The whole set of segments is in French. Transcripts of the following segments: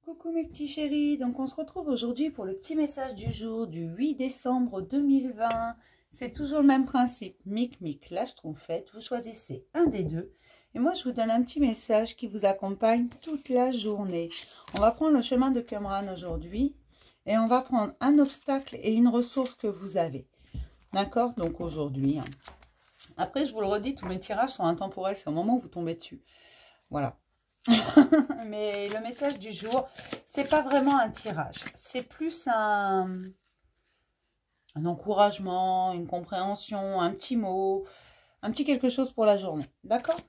Coucou mes petits chéris, donc on se retrouve aujourd'hui pour le petit message du jour du 8 décembre 2020. C'est toujours le même principe, mic, la schtroumpfette, vous choisissez un des deux. Et moi je vous donne un petit message qui vous accompagne toute la journée. On va prendre le chemin de Qumran aujourd'hui et on va prendre un obstacle et une ressource que vous avez. D'accord? Donc aujourd'hui. Après je vous le redis, tous mes tirages sont intemporels, c'est au moment où vous tombez dessus. Voilà. Mais le message du jour, c'est pas vraiment un tirage, c'est plus un encouragement, une compréhension, un petit mot, un petit quelque chose pour la journée, d'accord?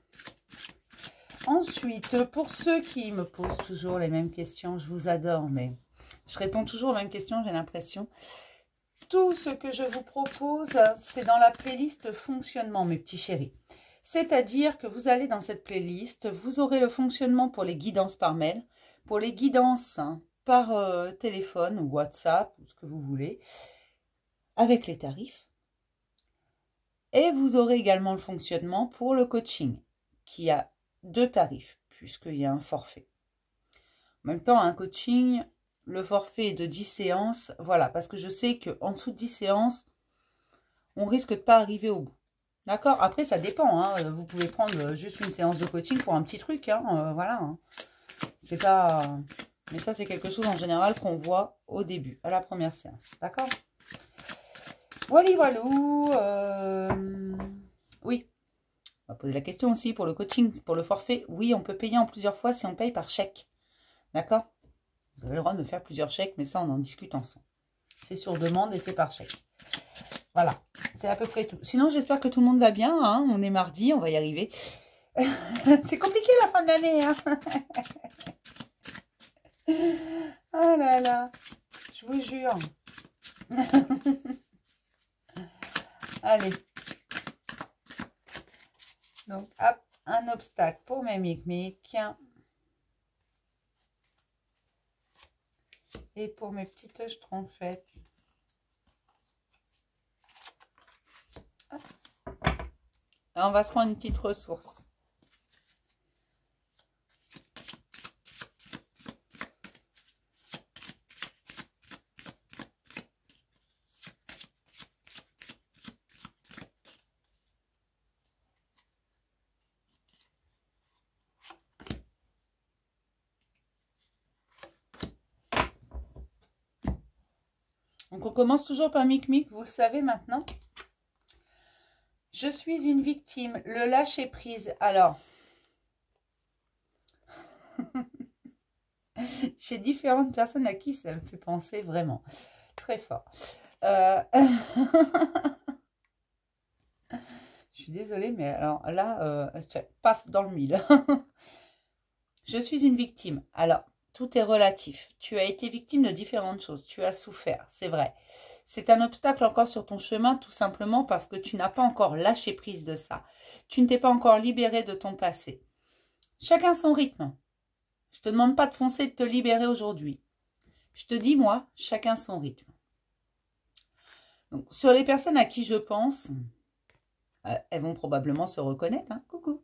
Ensuite, pour ceux qui me posent toujours les mêmes questions, je vous adore, mais je réponds toujours aux mêmes questions, j'ai l'impression. Tout ce que je vous propose, c'est dans la playlist fonctionnement, mes petits chéris. C'est-à-dire que vous allez dans cette playlist, vous aurez le fonctionnement pour les guidances par mail, pour les guidances par téléphone ou WhatsApp, ou ce que vous voulez, avec les tarifs. Et vous aurez également le fonctionnement pour le coaching, qui a 2 tarifs, puisqu'il y a un forfait. En même temps, un coaching, le forfait est de 10 séances, voilà, parce que je sais qu'en dessous de 10 séances, on risque de ne pas arriver au bout. D'accord? Après, ça dépend. Hein. Vous pouvez prendre juste une séance de coaching pour un petit truc. Hein. Voilà. Hein. C'est pas... Mais ça, c'est quelque chose en général qu'on voit au début, à la première séance. D'accord? Voilà, voilou. Oui. On va poser la question aussi pour le coaching, pour le forfait. Oui, on peut payer en plusieurs fois si on paye par chèque. D'accord? Vous avez le droit de me faire plusieurs chèques, mais ça, on en discute ensemble. C'est sur demande et c'est par chèque. Voilà, c'est à peu près tout. Sinon, j'espère que tout le monde va bien. Hein. On est mardi, on va y arriver. C'est compliqué la fin de l'année. Hein. Oh là là, je vous jure. Allez. Donc, hop, un obstacle pour mes mic. Et pour mes petites schtroumpfettes. On va se prendre une petite ressource. Donc on commence toujours par mic, vous le savez maintenant. Je suis une victime, le lâcher prise. Alors, j'ai différentes personnes à qui ça me fait penser vraiment très fort. Je suis désolée, mais alors là, paf, dans le mille. Je suis une victime. Alors, tout est relatif. Tu as été victime de différentes choses. Tu as souffert, c'est vrai. C'est un obstacle encore sur ton chemin, tout simplement parce que tu n'as pas encore lâché prise de ça. Tu ne t'es pas encore libéré de ton passé. Chacun son rythme. Je ne te demande pas de foncer, de te libérer aujourd'hui. Je te dis, moi, chacun son rythme. Donc, sur les personnes à qui je pense, elles vont probablement se reconnaître. Hein. Coucou.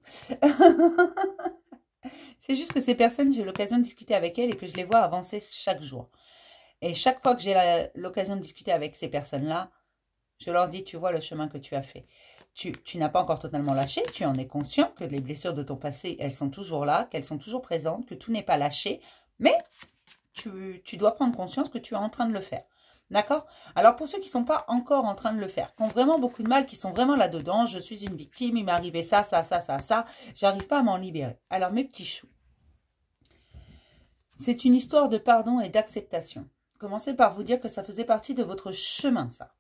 C'est juste que ces personnes, j'ai l'occasion de discuter avec elles et que je les vois avancer chaque jour. Et chaque fois que j'ai l'occasion de discuter avec ces personnes-là, je leur dis, tu vois le chemin que tu as fait. Tu n'as pas encore totalement lâché, tu en es conscient que les blessures de ton passé, elles sont toujours là, qu'elles sont toujours présentes, que tout n'est pas lâché, mais tu dois prendre conscience que tu es en train de le faire. D'accord? Alors pour ceux qui ne sont pas encore en train de le faire, qui ont vraiment beaucoup de mal, qui sont vraiment là-dedans, je suis une victime, il m'est arrivé ça, j'arrive pas à m'en libérer. Alors mes petits choux, c'est une histoire de pardon et d'acceptation. Commencez par vous dire que ça faisait partie de votre chemin, ça.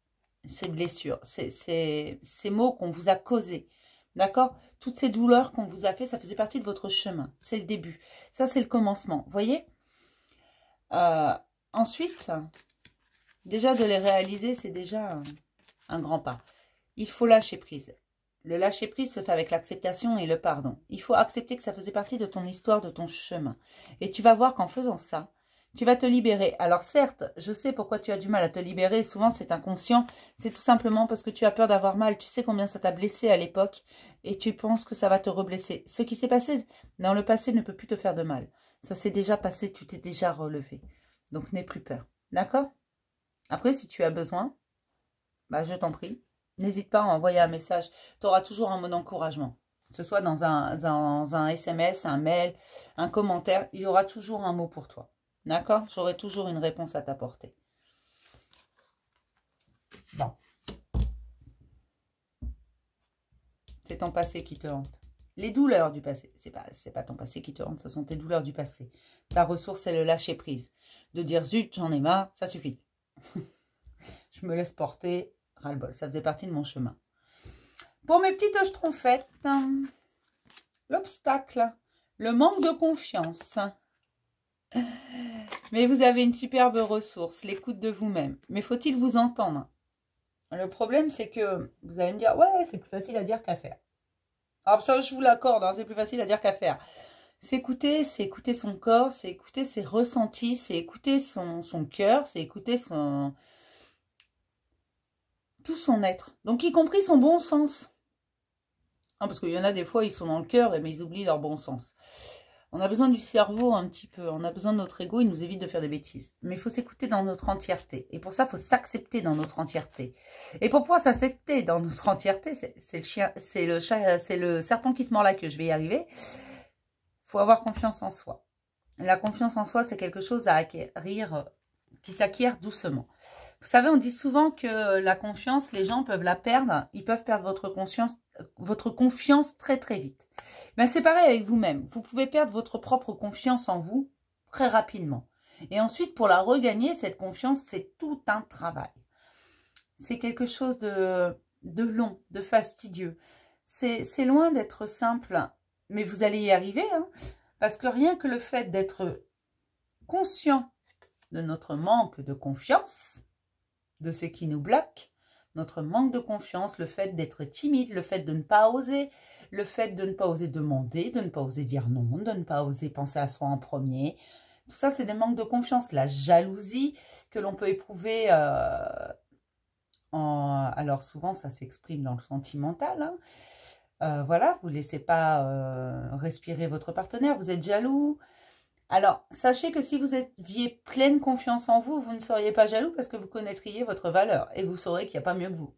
Ces blessures, ces maux qu'on vous a causés. D'accord? Toutes ces douleurs qu'on vous a fait, ça faisait partie de votre chemin. C'est le début. Ça, c'est le commencement. Vous voyez? Ensuite, déjà de les réaliser, c'est déjà un grand pas. Il faut lâcher prise. Le lâcher prise se fait avec l'acceptation et le pardon. Il faut accepter que ça faisait partie de ton histoire, de ton chemin. Et tu vas voir qu'en faisant ça, tu vas te libérer. Alors certes, je sais pourquoi tu as du mal à te libérer. Souvent, c'est inconscient. C'est tout simplement parce que tu as peur d'avoir mal. Tu sais combien ça t'a blessé à l'époque et tu penses que ça va te reblesser. Ce qui s'est passé dans le passé ne peut plus te faire de mal. Ça s'est déjà passé, tu t'es déjà relevé. Donc, n'aie plus peur. D'accord? Après, si tu as besoin, bah, je t'en prie, n'hésite pas à envoyer un message. Tu auras toujours un mot d'encouragement. Que ce soit dans un SMS, un mail, un commentaire, il y aura toujours un mot pour toi. D'accord? J'aurai toujours une réponse à t'apporter. Bon. C'est ton passé qui te hante. Les douleurs du passé. C'est pas ton passé qui te hante, ce sont tes douleurs du passé. Ta ressource, c'est le lâcher prise. De dire, zut, j'en ai marre, ça suffit. Je me laisse porter, ras-le-bol. Ça faisait partie de mon chemin. Pour mes petites schtroumpfettes, l'obstacle, le manque de confiance. Mais vous avez une superbe ressource, l'écoute de vous-même. Mais faut-il vous entendre? Le problème, c'est que vous allez me dire, ouais, c'est plus facile à dire qu'à faire. Alors ça, je vous l'accorde, hein, c'est plus facile à dire qu'à faire. C'est écouter son corps, c'est écouter ses ressentis, c'est écouter son cœur, c'est écouter tout son être. Donc, y compris son bon sens. Hein, parce qu'il y en a des fois, ils sont dans le cœur, mais ils oublient leur bon sens. On a besoin du cerveau un petit peu. On a besoin de notre ego, il nous évite de faire des bêtises. Mais il faut s'écouter dans notre entièreté. Et pour ça, il faut s'accepter dans notre entièreté. Et pour pouvoir s'accepter dans notre entièreté, c'est le serpent qui se mord la queue. Je vais y arriver. Il faut avoir confiance en soi. La confiance en soi, c'est quelque chose à acquérir, qui s'acquiert doucement. Vous savez, on dit souvent que la confiance, les gens peuvent la perdre. Ils peuvent perdre votre confiance très très vite. Ben, c'est pareil avec vous-même. Vous pouvez perdre votre propre confiance en vous très rapidement. Et ensuite, pour la regagner, cette confiance, c'est tout un travail. C'est quelque chose de long, de fastidieux. C'est loin d'être simple, mais vous allez y arriver. Hein, parce que rien que le fait d'être conscient de notre manque de confiance, de ce qui nous bloque, notre manque de confiance, le fait d'être timide, le fait de ne pas oser, le fait de ne pas oser demander, de ne pas oser dire non, de ne pas oser penser à soi en premier. Tout ça, c'est des manques de confiance. La jalousie que l'on peut éprouver, alors souvent, ça s'exprime dans le sentimental. Hein. Voilà, vous ne laissez pas respirer votre partenaire, vous êtes jaloux. Alors, sachez que si vous aviez pleine confiance en vous, vous ne seriez pas jaloux parce que vous connaîtriez votre valeur et vous saurez qu'il n'y a pas mieux que vous.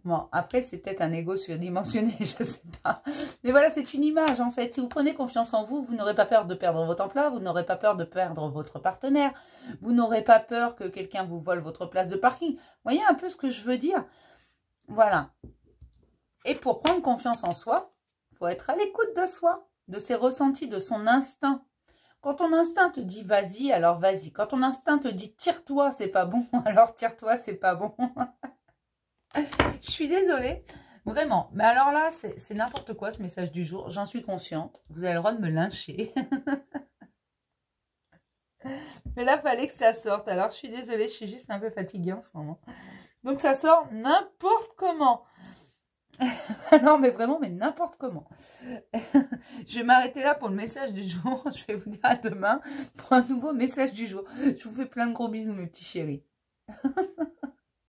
Bon, après, c'est peut-être un ego surdimensionné, je ne sais pas. Mais voilà, c'est une image, en fait. Si vous prenez confiance en vous, vous n'aurez pas peur de perdre votre emploi, vous n'aurez pas peur de perdre votre partenaire, vous n'aurez pas peur que quelqu'un vous vole votre place de parking. Vous voyez un peu ce que je veux dire? Voilà. Et pour prendre confiance en soi, il faut être à l'écoute de soi, de ses ressentis, de son instinct. Quand ton instinct te dit vas-y, alors vas-y. Quand ton instinct te dit tire-toi, c'est pas bon, alors tire-toi, c'est pas bon. Je suis désolée, vraiment. Mais alors là, c'est n'importe quoi ce message du jour. J'en suis consciente. Vous avez le droit de me lyncher. Mais là, il fallait que ça sorte. Alors, je suis désolée, je suis juste un peu fatiguée en ce moment. Donc, ça sort n'importe comment. Non, mais vraiment, mais n'importe comment. Je vais m'arrêter là pour le message du jour. Je vais vous dire à demain pour un nouveau message du jour. Je vous fais plein de gros bisous, mes petits chéris.